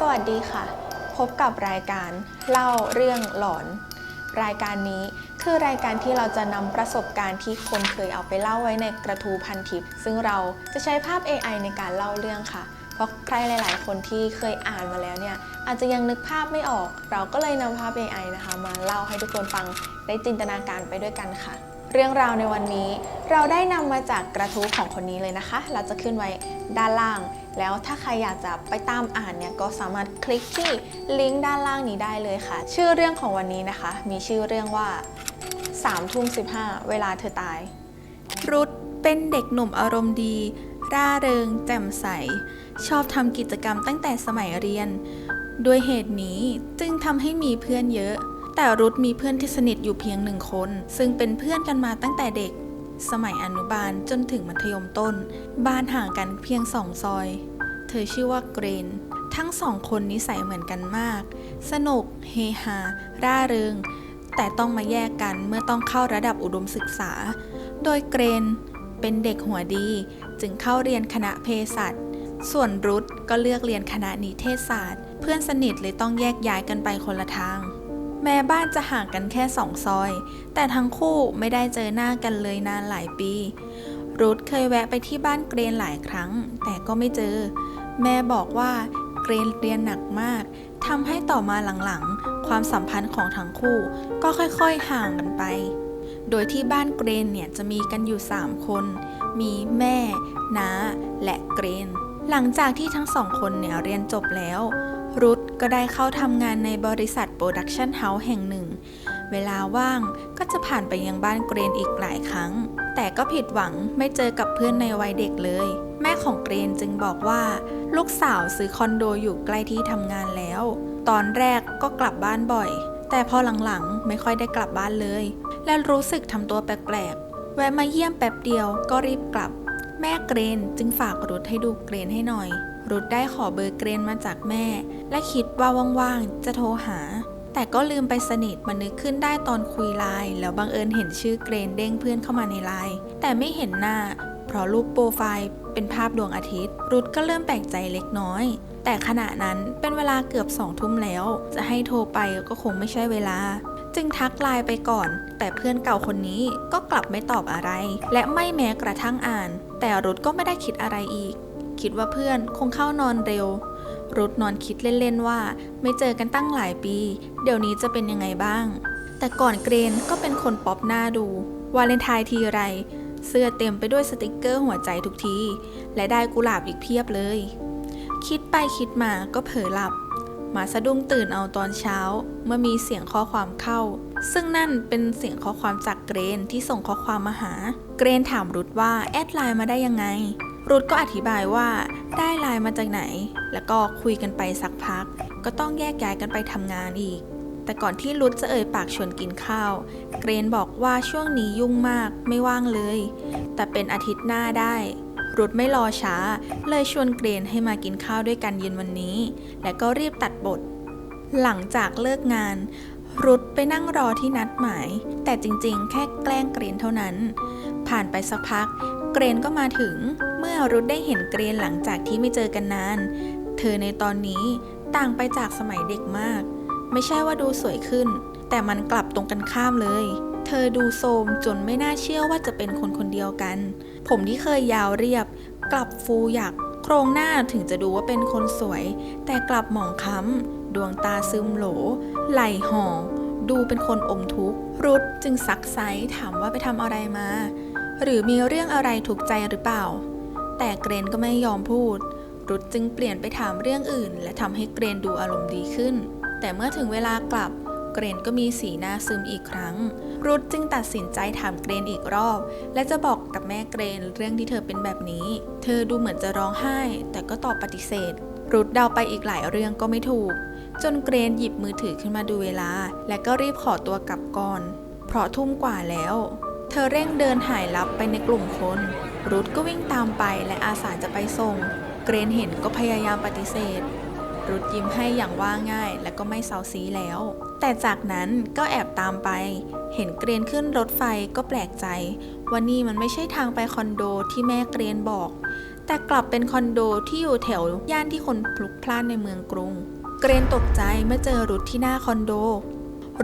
สวัสดีค่ะพบกับรายการเล่าเรื่องหลอนรายการนี้คือรายการที่เราจะนำประสบการณ์ที่คนเคยเอาไปเล่าไว้ในกระทู้พันทิปซึ่งเราจะใช้ภาพ AI ในการเล่าเรื่องค่ะเพราะใครหลายๆคนที่เคยอ่านมาแล้วเนี่ยอาจจะยังนึกภาพไม่ออกเราก็เลยนำภาพ AI นะคะมาเล่าให้ทุกคนฟังได้จินตนาการไปด้วยกันค่ะเรื่องราวในวันนี้เราได้นำมาจากกระทู้ของคนนี้เลยนะคะเราจะขึ้นไว้ด้านล่างแล้วถ้าใครอยากจะไปตามอ่านเนี่ยก็สามารถคลิกที่ลิงก์ด้านล่างนี้ได้เลยค่ะชื่อเรื่องของวันนี้นะคะมีชื่อเรื่องว่า3:15เวลาเธอตายรุธเป็นเด็กหนุ่มอารมณ์ดีร่าเริงแจ่มใสชอบทำกิจกรรมตั้งแต่สมัยเรียนด้วยเหตุนี้จึงทำให้มีเพื่อนเยอะแต่รุธมีเพื่อนที่สนิทอยู่เพียง1 คนซึ่งเป็นเพื่อนกันมาตั้งแต่เด็กสมัยอนุบาลจนถึงมัธยมต้นบ้านห่างกันเพียง2 ซอยเธอชื่อว่าเกรนทั้ง2 คนนิสัยเหมือนกันมากสนุกเฮฮาร่าเริงแต่ต้องมาแยกกันเมื่อต้องเข้าระดับอุดมศึกษาโดยเกรนเป็นเด็กหัวดีจึงเข้าเรียนคณะเภสัชส่วนรุธก็เลือกเรียนคณะนิเทศศาสตร์เพื่อนสนิทเลยต้องแยกย้ายกันไปคนละทางแม้บ้านจะห่างกันแค่2 ซอยแต่ทั้งคู่ไม่ได้เจอหน้ากันเลยนานหลายปีรุธเคยแวะไปที่บ้านเกรนหลายครั้งแต่ก็ไม่เจอแม่บอกว่าเกรนเรียนหนักมากทำให้ต่อมาหลังๆความสัมพันธ์ของทั้งคู่ก็ค่อยๆห่างกันไปโดยที่บ้านเกรนเนี่ยจะมีกันอยู่3 คนมีแม่น้าและเกรนหลังจากที่ทั้ง2 คนเนี่ยเรียนจบแล้วรุธก็ได้เข้าทำงานในบริษัทโปรดักชั่นเฮ้าส์แห่งหนึ่งเวลาว่างก็จะผ่านไปยังบ้านเกรนอีกหลายครั้งแต่ก็ผิดหวังไม่เจอกับเพื่อนในวัยเด็กเลยแม่ของเกรนจึงบอกว่าลูกสาวซื้อคอนโดอยู่ใกล้ที่ทำงานแล้วตอนแรกก็กลับบ้านบ่อยแต่พอหลังๆไม่ค่อยได้กลับบ้านเลยและรู้สึกทำตัวแปลกๆแวะมาเยี่ยมแป๊บเดียวก็รีบกลับแม่เกรนจึงฝากรุธให้ดูเกรนให้หน่อยรุธได้ขอเบอร์เกรนมาจากแม่และคิดว่าว่างๆจะโทรหาแต่ก็ลืมไปสนิทมานึกขึ้นได้ตอนคุยไลน์แล้วบังเอิญเห็นชื่อเกรนเด้งเพื่อนเข้ามาในไลน์แต่ไม่เห็นหน้าเพราะรูปโปรไฟล์เป็นภาพดวงอาทิตย์รุธก็เริ่มแปลกใจเล็กน้อยแต่ขณะนั้นเป็นเวลาเกือบ20 ทุ่มแล้วจะให้โทรไปก็คงไม่ใช่เวลาจึงทักไลน์ไปก่อนแต่เพื่อนเก่าคนนี้ก็กลับไม่ตอบอะไรและไม่แม้กระทั่งอ่านแต่รุธก็ไม่ได้คิดอะไรอีกคิดว่าเพื่อนคงเข้านอนเร็วรุธนอนคิดเล่นๆว่าไม่เจอกันตั้งหลายปีเดี๋ยวนี้จะเป็นยังไงบ้างแต่ก่อนเกรนก็เป็นคนป๊อปหน้าดูวาเลนไทน์ทีไรเสื้อเต็มไปด้วยสติกเกอร์หัวใจทุกทีและได้กุหลาบอีกเพียบเลยคิดไปคิดมาก็เผลอหลับมาสะดุ้งตื่นเอาตอนเช้าเมื่อมีเสียงข้อความเข้าซึ่งนั่นเป็นเสียงข้อความจากเกรนที่ส่งข้อความมาหาเกรนถามรุธว่าแอดไลน์มาได้ยังไงรุธก็อธิบายว่าได้ไลน์มาจากไหนแล้วก็คุยกันไปสักพักก็ต้องแยกย้ายกันไปทำงานอีกแต่ก่อนที่รุธจะเอ่ยปากชวนกินข้าวเกรนบอกว่าช่วงนี้ยุ่งมากไม่ว่างเลยแต่เป็นอาทิตย์หน้าได้รุธไม่รอช้าเลยชวนเกรนให้มากินข้าวด้วยกันเย็นวันนี้และก็รีบตัดบทหลังจากเลิกงานรุธไปนั่งรอที่นัดหมายแต่จริงๆแค่แกล้งเกรนเท่านั้นผ่านไปสักพักเกรนก็มาถึงเมื่อรุธได้เห็นเกรนหลังจากที่ไม่เจอกันนานเธอในตอนนี้ต่างไปจากสมัยเด็กมากไม่ใช่ว่าดูสวยขึ้นแต่มันกลับตรงกันข้ามเลยเธอดูโทรมจนไม่น่าเชื่อว่าจะเป็นคนคนเดียวกันผมที่เคยยาวเรียบกลับฟูหยักโครงหน้าถึงจะดูว่าเป็นคนสวยแต่กลับหมองคล้ำดวงตาซึมโหลไหล่ห่อดูเป็นคนอมทุกข์รุธจึงซักไซถามว่าไปทำอะไรมาหรือมีเรื่องอะไรถูกใจหรือเปล่าแต่เกรนก็ไม่ยอมพูดรุธจึงเปลี่ยนไปถามเรื่องอื่นและทำให้เกรนดูอารมณ์ดีขึ้นแต่เมื่อถึงเวลากลับเกรนก็มีสีหน้าซึมอีกครั้งรุธจึงตัดสินใจถามเกรนอีกรอบและจะบอกกับแม่เกรนเรื่องที่เธอเป็นแบบนี้เธอดูเหมือนจะร้องไห้แต่ก็ตอบปฏิเสธรุธเดาไปอีกหลายเรื่องก็ไม่ถูกจนเกรนหยิบมือถือขึ้นมาดูเวลาและก็รีบขอตัวกลับก่อนเพราะทุ่มกว่าแล้วเธอเร่งเดินหายลับไปในกลุ่มคนรุธก็วิ่งตามไปและอาสาจะไปส่งเกรนเห็นก็พยายามปฏิเสธรุธยิ้มให้อย่างว่าง่ายและก็ไม่เซาซีแล้วแต่จากนั้นก็แอบตามไปเห็นเกรนขึ้นรถไฟก็แปลกใจว่านี่มันไม่ใช่ทางไปคอนโดที่แม่เกรนบอก แต่กลับเป็นคอนโดที่อยู่แถวย่านที่คนพลุกพล่านในเมืองกรุงเกรนตกใจเมื่อเจอรุธที่หน้าคอนโด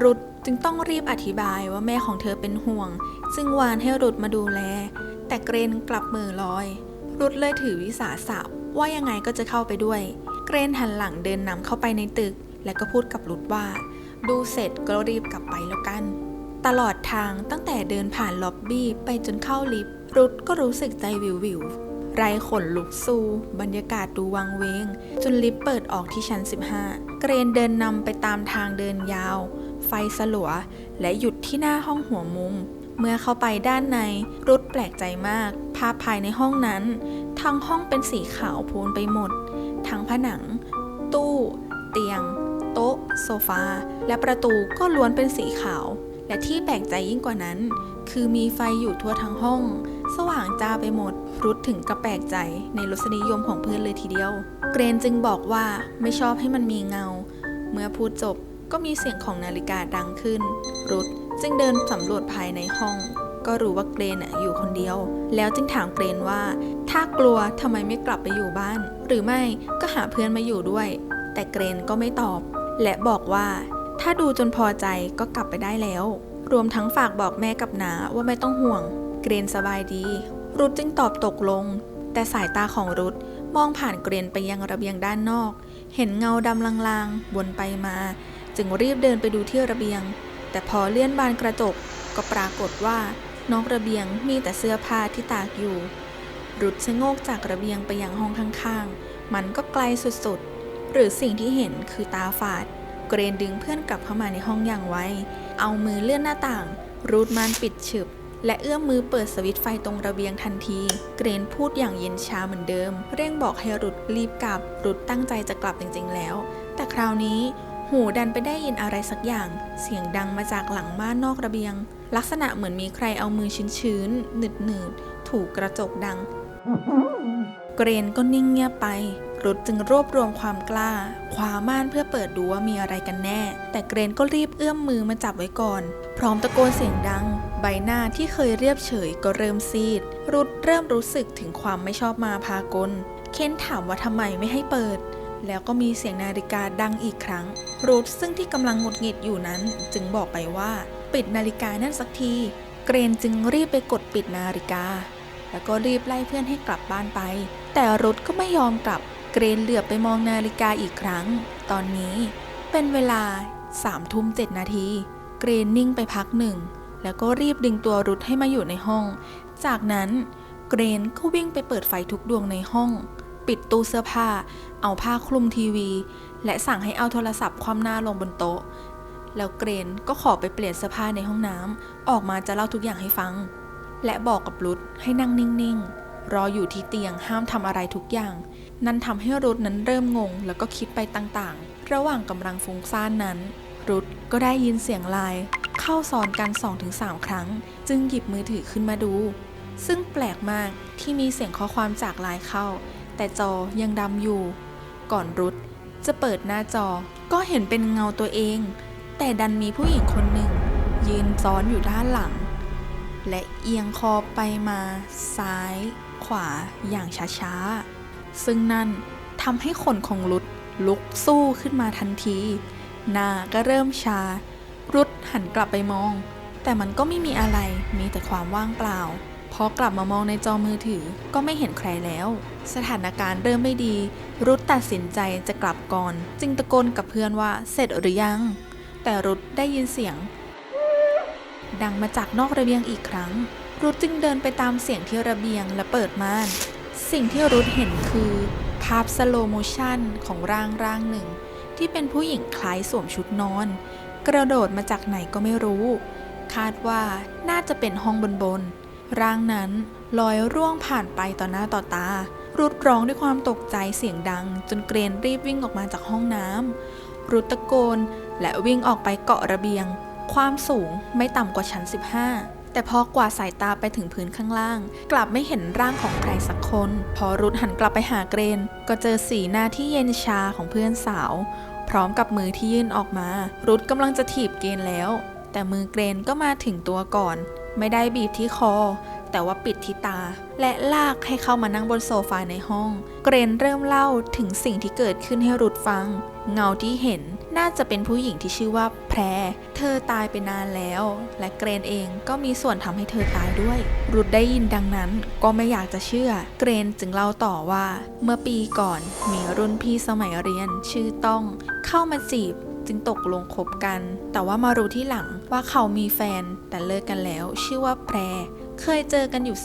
รุธจึงต้องรีบอธิบายว่าแม่ของเธอเป็นห่วงจึงวานให้รุธมาดูแลแต่เกรนกลับมือลอยรุธเลยถือวิสาสะว่ายังไงก็จะเข้าไปด้วยเกรนหันหลังเดินนำเข้าไปในตึกและก็พูดกับรุธว่าดูเสร็จก็รีบกลับไปแล้วกันตลอดทางตั้งแต่เดินผ่านล็อบบี้ไปจนเข้าลิฟต์รุธก็รู้สึกใจวิวไรขนลุกสู้บรรยากาศดูวังเวงจนลิฟต์เปิดออกที่ชั้น15เกรนเดินนำไปตามทางเดินยาวไฟสลัวและหยุดที่หน้าห้องหัวมุมเมื่อเข้าไปด้านในรุธแปลกใจมากภาพภายในห้องนั้นทั้งห้องเป็นสีขาวโพลนไปหมดทั้งผนังตู้เตียงโต๊ะโซฟาและประตูก็ล้วนเป็นสีขาวและที่แปลกใจยิ่งกว่านั้นคือมีไฟอยู่ทั่วทั้งห้องสว่างจ้าไปหมดรุธถึงกับแปลกใจในรสนิยมของเพื่อนเลยทีเดียวเกรนจึงบอกว่าไม่ชอบให้มันมีเงาเมื่อพูดจบก็มีเสียงของนาฬิกาดังขึ้นรุธจึงเดินสำรวจภายในห้องก็รู้ว่าเกรนอยู่คนเดียวแล้วจึงถามเกรนว่าถ้ากลัวทำไมไม่กลับไปอยู่บ้านหรือไม่ก็หาเพื่อนมาอยู่ด้วยแต่เกรนก็ไม่ตอบและบอกว่าถ้าดูจนพอใจก็กลับไปได้แล้วรวมทั้งฝากบอกแม่กับน้าว่าไม่ต้องห่วงเกรนสบายดีรุธจึงตอบตกลงแต่สายตาของรุธมองผ่านเกรนไปยังระเบียงด้านนอกเห็นเงาดำลางๆวนไปมาจึงรีบเดินไปดูที่ระเบียงแต่พอเลื่อนบานกระจกก็ปรากฏว่านอกระเบียงมีแต่เสื้อผ้าที่ตากอยู่รุธชะโงกจากระเบียงไปยังห้องข้างๆมันก็ไกลสุดๆหรือสิ่งที่เห็นคือตาฝาดเกรนดึงเพื่อนกลับเข้ามาในห้องอย่างไวเอามือเลื่อนหน้าต่างรูดม่านปิดฉึบและเอื้อมมือเปิดสวิตช์ไฟตรงระเบียงทันทีเกรนพูดอย่างเย็นชาเหมือนเดิมเร่งบอกให้รุธรีบกลับรุธตั้งใจจะกลับจริงๆแล้วแต่คราวนี้หูดันไปได้ยินอะไรสักอย่างเสียงดังมาจากหลังม่านนอกระเบียงลักษณะเหมือนมีใครเอามือชื้นๆหนืดๆถูกระจกดังเกรนก็นิ่งเงียบไปรุธจึงรวบรวมความกล้าคว้าม่านเพื่อเปิดดูว่ามีอะไรกันแน่แต่เกรนก็รีบเอื้อมมือมาจับไว้ก่อนพร้อมตะโกนเสียงดังใบหน้าที่เคยเรียบเฉยก็เริ่มซีดรุธเริ่มรู้สึกถึงความไม่ชอบมาพากลเค้นถามว่าทำไมไม่ให้เปิดแล้วก็มีเสียงนาฬิกาดังอีกครั้งรุธซึ่งที่กำลังหงุดหงิดอยู่นั้นจึงบอกไปว่าปิดนาฬิกานั่นสักทีเกรนจึงรีบไปกดปิดนาฬิกาแล้วก็รีบไล่เพื่อนให้กลับบ้านไปแต่รุธก็ไม่ยอมกลับเกรนเหลือบไปมองนาฬิกาอีกครั้งตอนนี้เป็นเวลา 3:07 นาทีเกรนนิ่งไปพักหนึ่งแล้วก็รีบดึงตัวรุธให้มาอยู่ในห้องจากนั้นเกรนก็วิ่งไปเปิดไฟทุกดวงในห้องปิดตู้เสื้อผ้าเอาผ้าคลุมทีวีและสั่งให้เอาโทรศัพท์คว่ำหน้าลงบนโต๊ะแล้วเกรนก็ขอไปเปลี่ยนเสื้อผ้าในห้องน้ำออกมาจะเล่าทุกอย่างให้ฟังและบอกกับรุธให้นั่งนิ่งๆรออยู่ที่เตียงห้ามทำอะไรทุกอย่างนั่นทำให้รุธนั้นเริ่มงงแล้วก็คิดไปต่างๆระหว่างกำลังฟุ้งซ่านนั้นรุธก็ได้ยินเสียงไลน์เข้าซ้อนกัน 2-3 ครั้งจึงหยิบมือถือขึ้นมาดูซึ่งแปลกมากที่มีเสียงข้อความจากไลน์เข้าแต่จอยังดำอยู่ก่อนรุธจะเปิดหน้าจอก็เห็นเป็นเงาตัวเองแต่ดันมีผู้หญิงคนหนึ่งยืนซ้อนอยู่ด้านหลังและเอียงคอไปมาซ้ายขวาอย่างช้าๆซึ่งนั่นทำให้ขนของรุธลุกสู้ขึ้นมาทันทีหน้าก็เริ่มชารุธหันกลับไปมองแต่มันก็ไม่มีอะไรมีแต่ความว่างเปล่าพอกลับมามองในจอมือถือก็ไม่เห็นใครแล้วสถานการณ์เริ่มไม่ดีรุธตัดสินใจจะกลับก่อนจึงตะโกนกับเพื่อนว่าเสร็จหรือยังแต่รุธได้ยินเสียงดังมาจากนอกระเบียงอีกครั้งรุธจึงเดินไปตามเสียงที่ระเบียงและเปิดม่านสิ่งที่รุธเห็นคือภาพสโลโมชั่นของร่างหนึ่งที่เป็นผู้หญิงคล้ายสวมชุดนอนกระโดดมาจากไหนก็ไม่รู้คาดว่าน่าจะเป็นห้องบนร่างนั้นลอยร่วงผ่านไปต่อหน้าต่อตารุธร้องด้วยความตกใจเสียงดังจนเกรนรีบวิ่งออกมาจากห้องน้ำรุธตะโกนและวิ่งออกไปเกาะระเบียงความสูงไม่ต่ำกว่าชั้น 15แต่พอกวาดสายตาไปถึงพื้นข้างล่างกลับไม่เห็นร่างของใครสักคนพอรุธหันกลับไปหาเกรนก็เจอสีหน้าที่เย็นชาของเพื่อนสาวพร้อมกับมือที่ยื่นออกมารุธกำลังจะถีบเกรนแล้วแต่มือเกรนก็มาถึงตัวก่อนไม่ได้บีบที่คอ แต่ว่าปิดที่ตาและลากให้เข้ามานั่งบนโซฟาในห้องเกรนเริ่มเล่าถึงสิ่งที่เกิดขึ้นให้รุธฟังเงาที่เห็นน่าจะเป็นผู้หญิงที่ชื่อว่าแพรเธอตายไปนานแล้วและเกรนเองก็มีส่วนทำให้เธอตายด้วยรุธได้ยินดังนั้นก็ไม่อยากจะเชื่อเกรนจึงเล่าต่อว่าเมื่อปีก่อนมีรุ่นพี่สมัยเรียนชื่อต้องเข้ามาจีบจึงตกลงคบกันแต่ว่ามารู้ที่หลังว่าเขามีแฟนแต่เลิกกันแล้วชื่อว่าแพรเคยเจอกันอยู่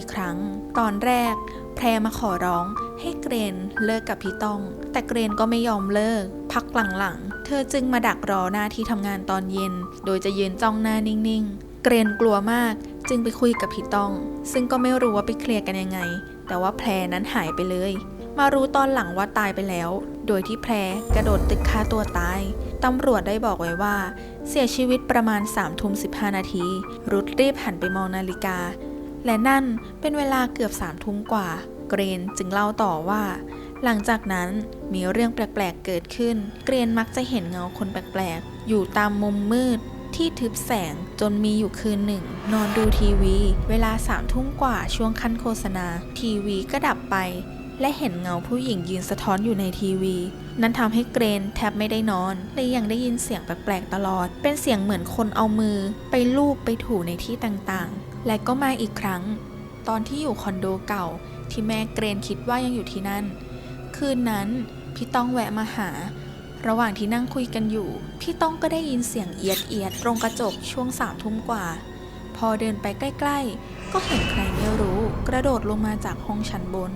3-4 ครั้งตอนแรกแพรมาขอร้องให้เกรนเลิกกับพี่ต้องแต่เกรนก็ไม่ยอมเลิกพักหลังๆเธอจึงมาดักรอหน้าที่ทำงานตอนเย็นโดยจะยืนจ้องหน้านิ่งๆเกรนกลัวมากจึงไปคุยกับพี่ต้องซึ่งก็ไม่รู้ว่าไปเคลียร์กันยังไงแต่ว่าแพรนั้นหายไปเลยมารู้ตอนหลังว่าตายไปแล้วโดยที่แพรกระโดดตึกฆ่าตัวตายตำรวจได้บอกไว้ว่าเสียชีวิตประมาณ 3:15 นาทีรุธรีบหันไปมองนาฬิกาและนั่นเป็นเวลาเกือบ 3 ทุ่มกว่าเกรนจึงเล่าต่อว่าหลังจากนั้นมีเรื่องแปลกๆเกิดขึ้นเกรนมักจะเห็นเงาคนแปลกๆอยู่ตามมุมมืดที่ทึบแสงจนมีอยู่คืนหนึ่งนอนดูทีวีเวลา 3 ทุ่มกว่าช่วงขั้นโฆษณาทีวีก็ดับไปและเห็นเงาผู้หญิงยืนสะท้อนอยู่ในทีวีนั้นทำให้เกรนแทบไม่ได้นอนและยังได้ยินเสียงแปลกๆตลอดเป็นเสียงเหมือนคนเอามือไปลูบไปถูในที่ต่างๆและก็มาอีกครั้งตอนที่อยู่คอนโดเก่าที่แม่เกรนคิดว่ายังอยู่ที่นั่นคืนนั้นพี่ต้องแวะมาหาระหว่างที่นั่งคุยกันอยู่พี่ต้องก็ได้ยินเสียงเอียดตรงกระจกช่วง 3 ทุ่มกว่าพอเดินไปใกล้ๆก็เห็นใครไม่รู้กระโดดลงมาจากห้องชั้นบน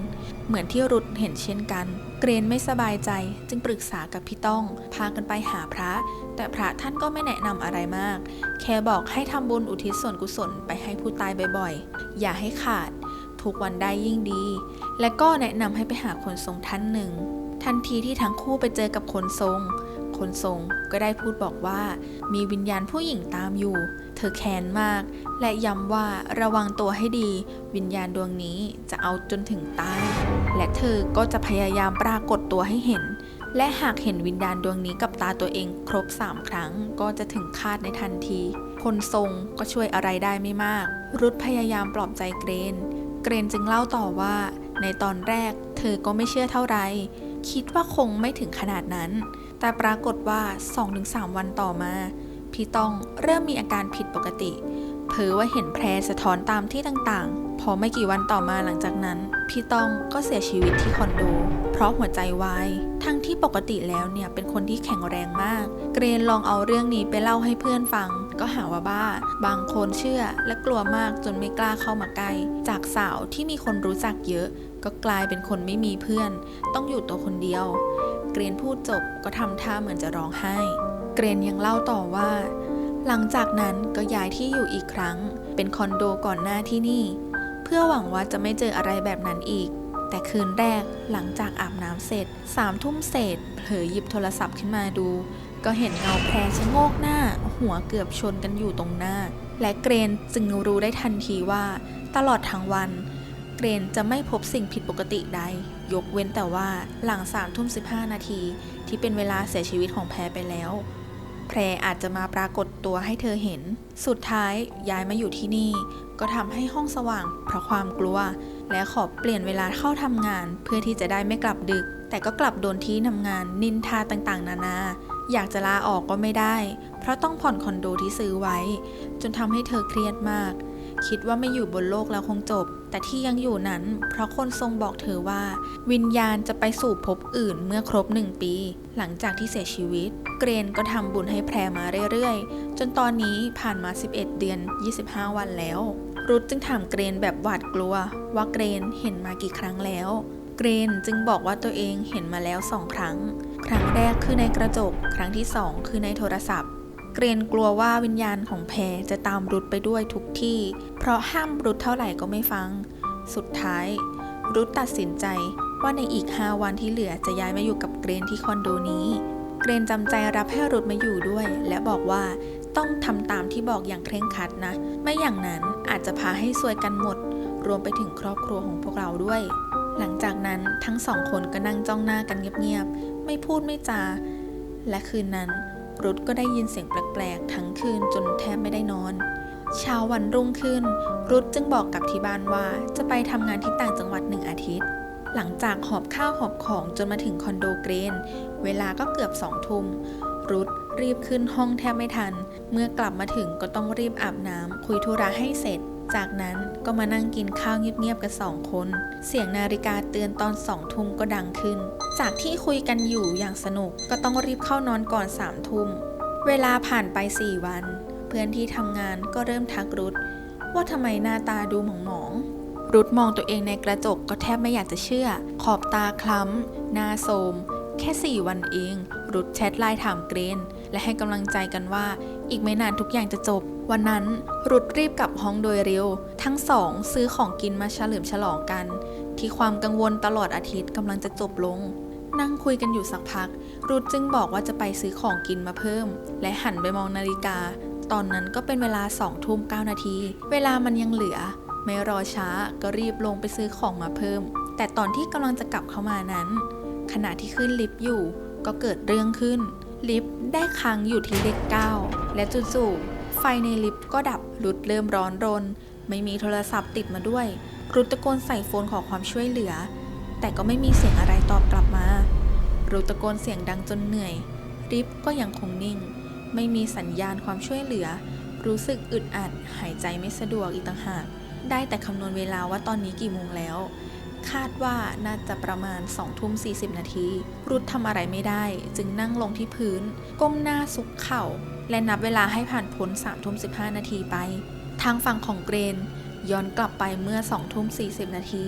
เหมือนที่รุธเห็นเช่นกันเกรนไม่สบายใจจึงปรึกษากับพี่ต้องพากันไปหาพระแต่พระท่านก็ไม่แนะนำอะไรมากแค่บอกให้ทำบุญอุทิศส่วนกุศลไปให้ผู้ตายบ่อยๆอย่าให้ขาดทุกวันได้ยิ่งดีและก็แนะนำให้ไปหาคนทรงท่านหนึ่งทันทีที่ทั้งคู่ไปเจอกับคนทรงก็ได้พูดบอกว่ามีวิญญาณผู้หญิงตามอยู่เธอแค้นมากและย้ำว่าระวังตัวให้ดีวิญญาณดวงนี้จะเอาจนถึงตายและเธอก็จะพยายามปรากฏตัวให้เห็นและหากเห็นวิญญาณดวงนี้กับตาตัวเองครบ3 ครั้งก็จะถึงคาดในทันทีคนทรงก็ช่วยอะไรได้ไม่มากรุธพยายามปลอบใจเกรนจึงเล่าต่อว่าในตอนแรกเธอก็ไม่เชื่อเท่าไหร่คิดว่าคงไม่ถึงขนาดนั้นแต่ปรากฏว่า 2-3 วันต่อมาพี่ต้องเริ่มมีอาการผิดปกติเผลอว่าเห็นแพรสะท้อนตามที่ต่างๆพอไม่กี่วันต่อมาหลังจากนั้นพี่ต้องก็เสียชีวิตที่คอนโดเพราะหัวใจวายทั้งที่ปกติแล้วเนี่ยเป็นคนที่แข็งแรงมากเกรนลองเอาเรื่องนี้ไปเล่าให้เพื่อนฟังก็หาว่าบ้าบางคนเชื่อและกลัวมากจนไม่กล้าเข้ามาใกล้จากสาวที่มีคนรู้จักเยอะก็กลายเป็นคนไม่มีเพื่อนต้องอยู่ตัวคนเดียวเกรนพูดจบก็ทำท่าเหมือนจะร้องไห้เกรนยังเล่าต่อว่าหลังจากนั้นก็ย้ายที่อยู่อีกครั้งเป็นคอนโดก่อนหน้าที่นี่เพื่อหวังว่าจะไม่เจออะไรแบบนั้นอีกแต่คืนแรกหลังจากอาบน้ำเสร็จ 3 ทุ่มเศษเผลอหยิบโทรศัพท์ขึ้นมาดูก็เห็นเงาแพรชะโงกหน้าหัวเกือบชนกันอยู่ตรงหน้าและเกรนจึงรู้ได้ทันทีว่าตลอดทั้งวันเกรนจะไม่พบสิ่งผิดปกติใดยกเว้นแต่ว่าหลัง 3:15 นาทีที่เป็นเวลาเสียชีวิตของแพรไปแล้วแพรอาจจะมาปรากฏตัวให้เธอเห็นสุดท้ายย้ายมาอยู่ที่นี่ก็ทำให้ห้องสว่างเพราะความกลัวและขอเปลี่ยนเวลาเข้าทำงานเพื่อที่จะได้ไม่กลับดึกแต่ก็กลับโดนที่ทำงานนินทาต่างๆนานาอยากจะลาออกก็ไม่ได้เพราะต้องผ่อนคอนโดที่ซื้อไว้จนทำให้เธอเครียดมากคิดว่าไม่อยู่บนโลกแล้วคงจบแต่ที่ยังอยู่นั้นเพราะคนทรงบอกเธอว่าวิญญาณจะไปสู่ภพอื่นเมื่อครบ1 ปีหลังจากที่เสียชีวิตเกรนก็ทำบุญให้แพรมาเรื่อยๆจนตอนนี้ผ่านมา11 เดือน25 วันแล้วรุธจึงถามเกรนแบบหวาดกลัวว่าเกรนเห็นมากี่ครั้งแล้วเกรนจึงบอกว่าตัวเองเห็นมาแล้ว2 ครั้งครั้งแรกคือในกระจกครั้งที่2คือในโทรศัพท์เกรนกลัวว่าวิญญาณของแพรจะตามรุธไปด้วยทุกที่เพราะห้ามรุธเท่าไหร่ก็ไม่ฟังสุดท้ายรุธตัดสินใจว่าในอีก5 วันที่เหลือจะย้ายมาอยู่กับเกรนที่คอนโดนี้เกรนจำใจรับให้รุธมาอยู่ด้วยและบอกว่าต้องทำตามที่บอกอย่างเคร่งครัดนะไม่อย่างนั้นอาจจะพาให้ซวยกันหมดรวมไปถึงครอบครัวของพวกเราด้วยหลังจากนั้นทั้ง2 คนก็นั่งจ้องหน้ากันเงียบๆไม่พูดไม่จาและคืนนั้นรุธก็ได้ยินเสียงแปลกๆทั้งคืนจนแทบไม่ได้นอน เช้าวันรุ่งขึ้นรุธจึงบอกกับที่บ้านว่าจะไปทำงานที่ต่างจังหวัด1 อาทิตย์หลังจากหอบข้าวหอบของจนมาถึงคอนโดเกรนเวลาก็เกือบ2 ทุ่มรุธรีบขึ้นห้องแทบไม่ทันเมื่อกลับมาถึงก็ต้องรีบอาบน้ำคุยธุระให้เสร็จจากนั้นก็มานั่งกินข้าวเงียบๆกัน2 คนเสียงนาฬิกาเตือนตอน2 ทุ่มก็ดังขึ้นจากที่คุยกันอยู่อย่างสนุกก็ต้องรีบเข้านอนก่อน3 ทุ่มเวลาผ่านไป4 วันเพื่อนที่ทำงานก็เริ่มทักรุธว่าทำไมหน้าตาดูหมองๆรุธมองตัวเองในกระจกก็แทบไม่อยากจะเชื่อขอบตาคล้ำหน้าโทรมแค่4 วันเองรุธแชทไลน์ถามเกรนและให้กำลังใจกันว่าอีกไม่นานทุกอย่างจะจบวันนั้นรุธรีบกลับห้องโดยเร็วทั้งสองซื้อของกินมาเฉลิมฉลองกันที่ความกังวลตลอดอาทิตย์กำลังจะจบลงนั่งคุยกันอยู่สักพักรุธจึงบอกว่าจะไปซื้อของกินมาเพิ่มและหันไปมองนาฬิกาตอนนั้นก็เป็นเวลา2 ทุ่ม 9 นาทีเวลามันยังเหลือไม่รอช้าก็รีบลงไปซื้อของมาเพิ่มแต่ตอนที่กำลังจะกลับเข้ามานั้นขณะที่ขึ้นลิฟต์อยู่ก็เกิดเรื่องขึ้นลิฟต์ได้ค้างอยู่ที่เลข 9และจู่ๆไฟในลิฟต์ก็ดับรุธเริ่มร้อนรนไม่มีโทรศัพท์ติดมาด้วยรุธตะโกนใส่โฟนขอความช่วยเหลือแต่ก็ไม่มีเสียงอะไรตอบกลับมารุธตะโกนเสียงดังจนเหนื่อยลิฟต์ก็ยังคงนิ่งไม่มีสัญญาณความช่วยเหลือรู้สึกอึดอัดหายใจไม่สะดวกอีกต่างหากได้แต่คำนวณเวลาว่าตอนนี้กี่โมงแล้วคาดว่าน่าจะประมาณ2 ทุ่ม 40 นาทีรุธทำอะไรไม่ได้จึงนั่งลงที่พื้นก้มหน้าซุกเข่าและนับเวลาให้ผ่านพ้น3 ทุ่ม 15 นาทีไปทางฝั่งของเกรนย้อนกลับไปเมื่อ2 ทุ่ม 40 นาที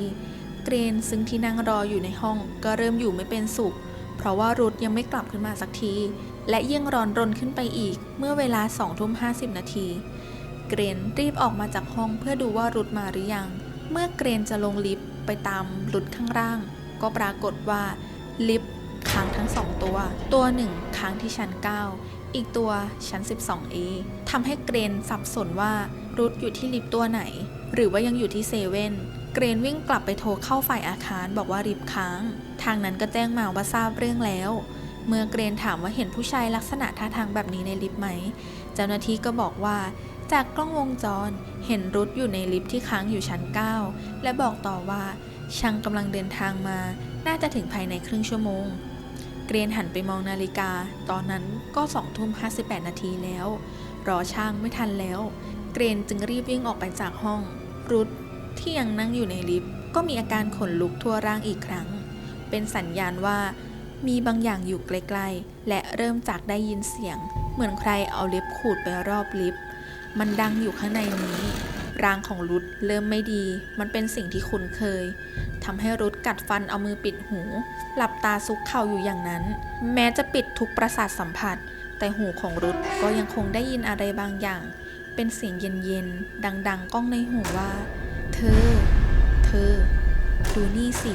เกรนซึ่งที่นั่งรออยู่ในห้องก็เริ่มอยู่ไม่เป็นสุขเพราะว่ารุธยังไม่กลับขึ้นมาสักทีและยิ่งร้อนรนขึ้นไปอีกเมื่อเวลา2 ทุ่ม 50 นาทีเกรนรีบออกมาจากห้องเพื่อดูว่ารุธมาหรือยังเมื่อเกรนจะลงลิฟต์ไปตามรุธข้างล่างก็ปรากฏว่าลิฟต์ค้างทั้ง2 ตัวหนึ่งค้างที่ชั้น 9อีกตัวชั้น 12A ทำให้เกรนสับสนว่ารุธอยู่ที่ลิฟต์ตัวไหนหรือว่ายังอยู่ที่เซเว่นเกรนวิ่งกลับไปโทรเข้าฝ่ายอาคารบอกว่าลิฟต์ค้างทางนั้นก็แจ้งมาว่าทราบเรื่องแล้วเมื่อเกรนถามว่าเห็นผู้ชายลักษณะท่าทางแบบนี้ในลิฟต์ไหมเจ้าหน้าที่ก็บอกว่าจากกล้องวงจรเห็นรุธอยู่ในลิฟต์ที่ค้างอยู่ชั้น 9และบอกต่อว่าช่างกำลังเดินทางมาน่าจะถึงภายในครึ่งชั่วโมงเกรนหันไปมองนาฬิกาตอนนั้นก็2 ทุ่ม 58 นาทีแล้วรอช่างไม่ทันแล้วเกรนจึงรีบวิ่งออกไปจากห้องรุธที่ยังนั่งอยู่ในลิฟต์ก็มีอาการขนลุกทั่วร่างอีกครั้งเป็นสัญญาณว่ามีบางอย่างอยู่ใกล้ๆและเริ่มจากได้ยินเสียงเหมือนใครเอาเล็บขูดไปรอบลิฟต์มันดังอยู่ข้างในนี้ร่างของรุธเริ่มไม่ดีมันเป็นสิ่งที่คุ้นเคยทำให้รุธกัดฟันเอามือปิดหูหลับตาซุกเข่าอยู่อย่างนั้นแม้จะปิดทุกประสาทสัมผัสแต่หูของรุธก็ยังคงได้ยินอะไรบางอย่างเป็นเสียงเย็นๆดังๆก้องในหูว่าเธอดูนี่สิ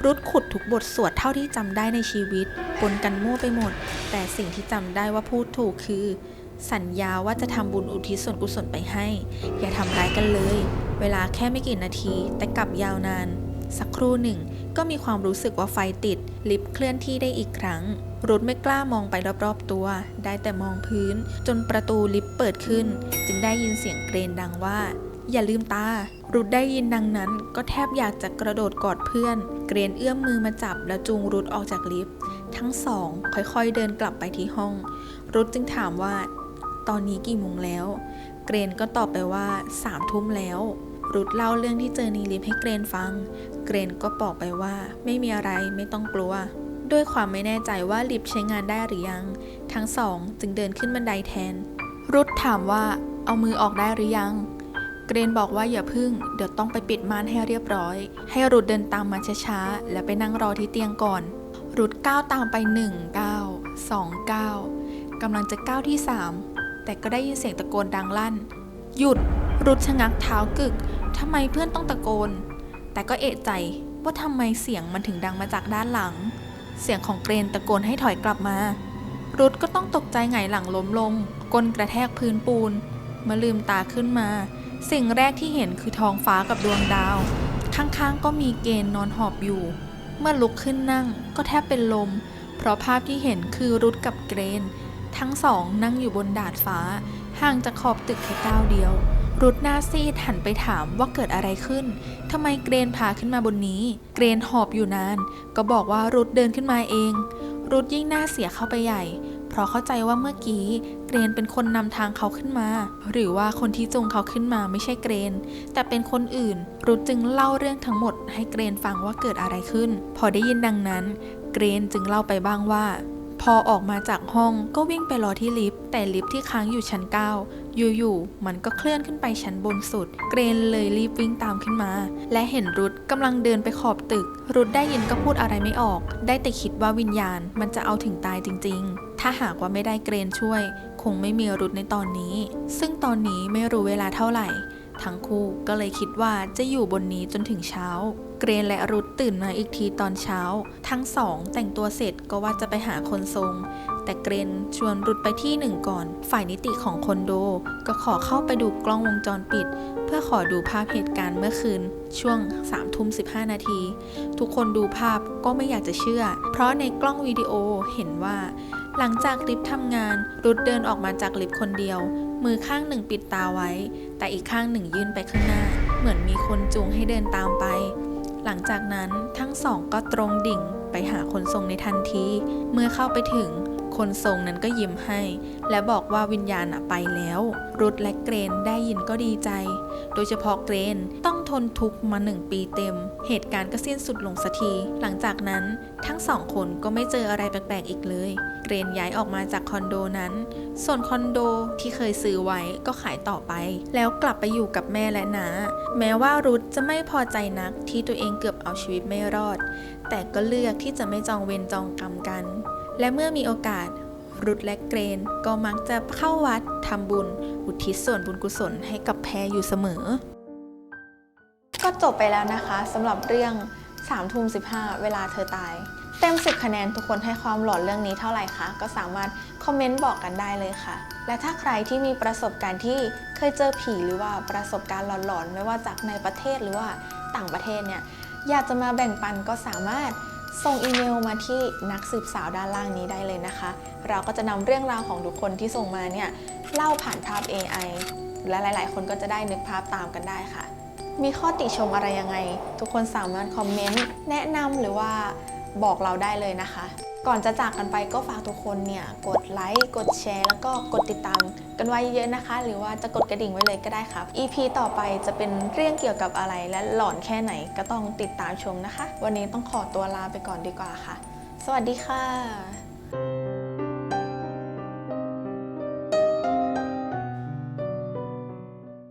รุธขุดทุกบทสวดเท่าที่จำได้ในชีวิตปนกันมั่วไปหมดแต่สิ่งที่จำได้ว่าพูดถูกคือสัญญาว่าจะทำบุญอุทิศส่วนกุศลไปให้อย่าทำร้ายกันเลยเวลาแค่ไม่กี่นาทีแต่กลับยาวนานสักครู่หนึ่งก็มีความรู้สึกว่าไฟติดลิฟต์เคลื่อนที่ได้อีกครั้งรุธไม่กล้ามองไปรอบๆตัวได้แต่มองพื้นจนประตูลิฟต์เปิดขึ้นจึงได้ยินเสียงเกรนดังว่าอย่าลืมตารุธได้ยินดังนั้นก็แทบอยากจะกระโดดกอดเพื่อนเกรนเอื้อมมือมาจับแล้วจูงรุธออกจากลิฟต์ทั้งสองค่อยๆเดินกลับไปที่ห้องรุธจึงถามว่าตอนนี้กี่โมงแล้วเกรนก็ตอบไปว่า3 ทุ่มแล้วรุธเล่าเรื่องที่เจอในลิฟต์ให้เกรนฟังเกรนก็บอกไปว่าไม่มีอะไรไม่ต้องกลัวด้วยความไม่แน่ใจว่าลิฟต์ใช้งานได้หรือยังทั้งสองจึงเดินขึ้นบันไดแทนรุธถามว่าเอามือออกได้หรือยังเกรนบอกว่าอย่าพึ่งเดี๋ยวต้องไปปิดม่านให้เรียบร้อยให้รุธเดินตามมาช้าๆแล้วไปนั่งรอที่เตียงก่อนรุธก้าวตามไป1 ก้าว2 ก้าวกำลังจะก้าวที่3แต่ก็ได้ยินเสียงตะโกนดังลั่นหยุดรุธชะงักเท้ากึกทำไมเพื่อนต้องตะโกนแต่ก็เอะใจว่าทำไมเสียงมันถึงดังมาจากด้านหลังเสียงของเกรนตะโกนให้ถอยกลับมารุธก็ต้องตกใจหงายหลังล้มลงก้นกระแทกพื้นปูนเมื่อลืมตาขึ้นมาสิ่งแรกที่เห็นคือท้องฟ้ากับดวงดาวข้างๆก็มีเกณฑ์นอนหอบอยู่เมื่อลุกขึ้นนั่งก็แทบเป็นลมเพราะภาพที่เห็นคือรุธกับเกรนทั้งสองนั่งอยู่บนดาดฟ้าห่างจากขอบตึกแค่ก้าวเดียว รุธหน้าซีดหันไปถามว่าเกิดอะไรขึ้นทำไมเกรนพาขึ้นมาบนนี้เกรนหอบอยู่นานก็บอกว่ารุธเดินขึ้นมาเองรุธยิ่งหน้าเสียเข้าไปใหญ่เพราะเข้าใจว่าเมื่อกี้เกรนเป็นคนนำทางเขาขึ้นมาหรือว่าคนที่จูงเขาขึ้นมาไม่ใช่เกรนแต่เป็นคนอื่นรุธจึงเล่าเรื่องทั้งหมดให้เกรนฟังว่าเกิดอะไรขึ้นพอได้ยินดังนั้นเกรนจึงเล่าไปบ้างว่าพอออกมาจากห้องก็วิ่งไปรอที่ลิฟต์แต่ลิฟต์ที่ค้างอยู่ชั้น 9อยู่ๆมันก็เคลื่อนขึ้นไปชั้นบนสุดเกรนเลยรีบวิ่งตามขึ้นมาและเห็นรุธกำลังเดินไปขอบตึกรุธได้ยินก็พูดอะไรไม่ออกได้แต่คิดว่าวิญญาณมันจะเอาถึงตายจริงๆถ้าหากว่าไม่ได้เกรนช่วยคงไม่มีรุธในตอนนี้ซึ่งตอนนี้ไม่รู้เวลาเท่าไหร่ทั้งคู่ก็เลยคิดว่าจะอยู่บนนี้จนถึงเช้าเกรนและรุธตื่นมาอีกทีตอนเช้าทั้งสองแต่งตัวเสร็จก็ว่าจะไปหาคนทรงแต่เกรนชวนรุธไปที่หนึ่งก่อนฝ่ายนิติของคอนโดก็ขอเข้าไปดูกล้องวงจรปิดเพื่อขอดูภาพเหตุการณ์เมื่อคืนช่วง 3:15 นาทีทุกคนดูภาพก็ไม่อยากจะเชื่อเพราะในกล้องวิดีโอเห็นว่าหลังจากลิฟต์ทำงานรุธเดินออกมาจากลิฟต์คนเดียวมือข้างหนึ่งปิดตาไว้แต่อีกข้างหนึ่งยื่นไปข้างหน้าเหมือนมีคนจูงให้เดินตามไปหลังจากนั้นทั้งสองก็ตรงดิ่งไปหาคนทรงในทันทีเมื่อเข้าไปถึงคนทรงนั้นก็ยิ้มให้และบอกว่าวิญญาณไปแล้วรุธและเกรนได้ยินก็ดีใจโดยเฉพาะเกรนต้องทนทุกข์มา1 ปีเต็มเหตุการณ์ก็สิ้นสุดลงสักทีหลังจากนั้นทั้งสองคนก็ไม่เจออะไรแปลกๆอีกเลยเกรนย้ายออกมาจากคอนโดนั้นส่วนคอนโดที่เคยซื้อไว้ก็ขายต่อไปแล้วกลับไปอยู่กับแม่และน้าแม้ว่ารุธจะไม่พอใจนักที่ตัวเองเกือบเอาชีวิตไม่รอดแต่ก็เลือกที่จะไม่จองเวรจองกรรมกันและเมื่อมีโอกาสรุธและเกรนก็มักจะเข้าวัดทำบุญอุทิศส่วนบุญกุศลให้กับแพรอยู่เสมอก็จบไปแล้วนะคะสำหรับเรื่อง3:15เวลาเธอตายเต็ม10 คะแนนทุกคนให้ความหลอนเรื่องนี้เท่าไหร่คะก็สามารถคอมเมนต์บอกกันได้เลยค่ะและถ้าใครที่มีประสบการณ์ที่เคยเจอผีหรือว่าประสบการณ์หลอนๆไม่ว่าจากในประเทศหรือว่าต่างประเทศเนี่ยอยากจะมาแบ่งปันก็สามารถส่งอีเมลมาที่นักสืบสาวด้านล่างนี้ได้เลยนะคะเราก็จะนำเรื่องราวของทุกคนที่ส่งมาเนี่ยเล่าผ่านภาพ AI และหลายๆคนก็จะได้นึกภาพตามกันได้ค่ะมีข้อติชมอะไรยังไงทุกคนสามารถคอมเมนต์แนะนำหรือว่าบอกเราได้เลยนะคะก่อนจะจากกันไปก็ฝากทุกคนเนี่ยกดไลค์กดแชร์แล้วก็กดติดตามกันไว้เยอะๆนะคะหรือว่าจะกดกระดิ่งไว้เลยก็ได้ครับ EP ต่อไปจะเป็นเรื่องเกี่ยวกับอะไรและหลอนแค่ไหนก็ต้องติดตามชมนะคะวันนี้ต้องขอตัวลาไปก่อนดีกว่าค่ะสวัสดีค่ะ